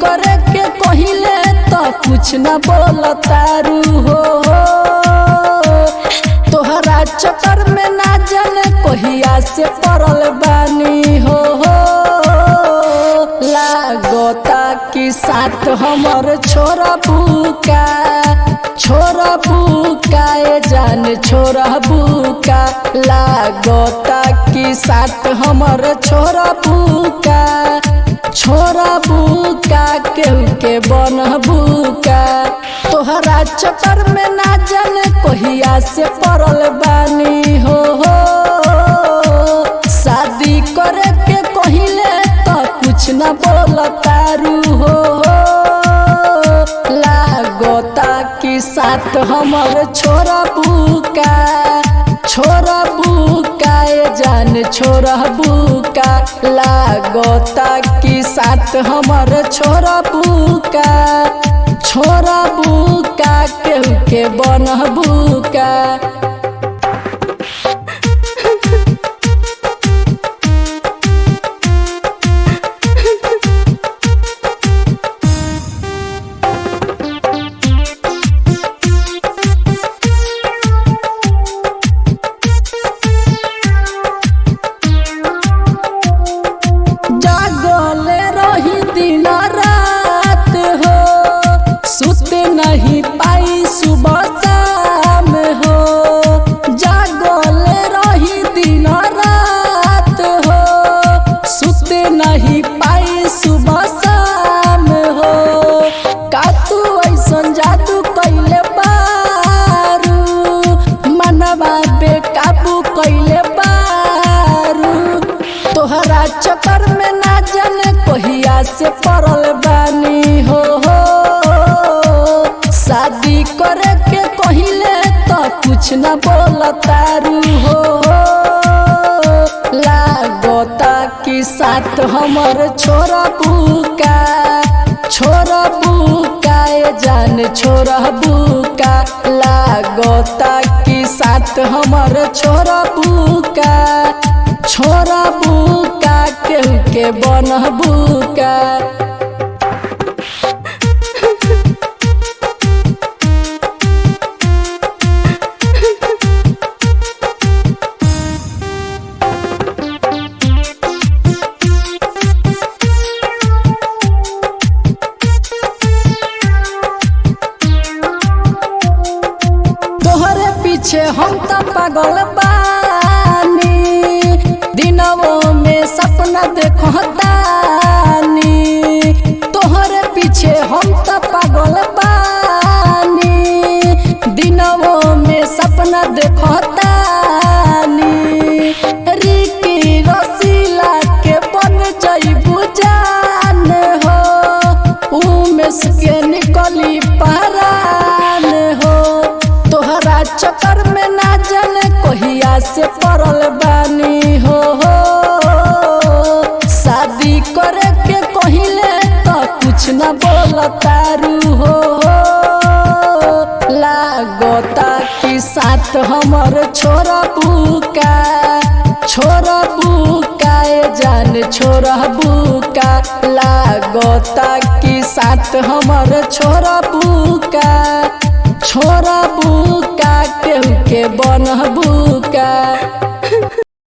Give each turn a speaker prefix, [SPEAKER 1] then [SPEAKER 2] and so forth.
[SPEAKER 1] करे के कहिले तो कुछ न बोलतारू हो। तोहरा चक्कर में ना जाने कहिया से पड़ल बानी हो। लागता कि साथ हमर छोरा बुका ए जान छोरा बुका। लागता कि साथ हमर छोरा बुका केहू के बन बुका। तोहरा चक्कर में ना जाने कहिया से पड़ल बानी हो। शादी करे के कहिले तो कुछ न बोलतारू हो। लागता कि साथ हमर छोरा बुका ए जान छोरा बुका। लागता कि साथ हमर छोरा बुका केहू के बन बुका। नहीं पाई सुबह शाम हो। जागले रही दिन रात हो। सुते नहीं पाई सुबह शाम हो। का तू ऐसन जादू कैले बारू मनवा बेकाबू कैले बारू। तोहरा चक्कर में ना जाने कहिया से पड़ल बानी हो। शादी करे के कहिले तो कुछ न बोलतारू हो। लागता कि साथ हमर छोरा बुका ए जान छोरा बुका। लागता कि साथ हमर छोरा बुका केहू के बन बुका। पीछे हम तो पागल बानी दिनों में सपना देखतानी। तोहरे पीछे हम तो पागल बानी दिनों में सपना देखतानी। रिकी रसीला के बन जइबू जान हो। उमेश के निकली परान हो। तोहरा चक्कर में ना जाने कहिया से पड़ल बानी हो। शादी करे के कहिले तो कुछ न बोलतारू हो। लागता कि साथ हमर छोरा बुका ए जान छोरा बुका। लागता कि साथ हमर छोरा बुका केहू के बन बुका।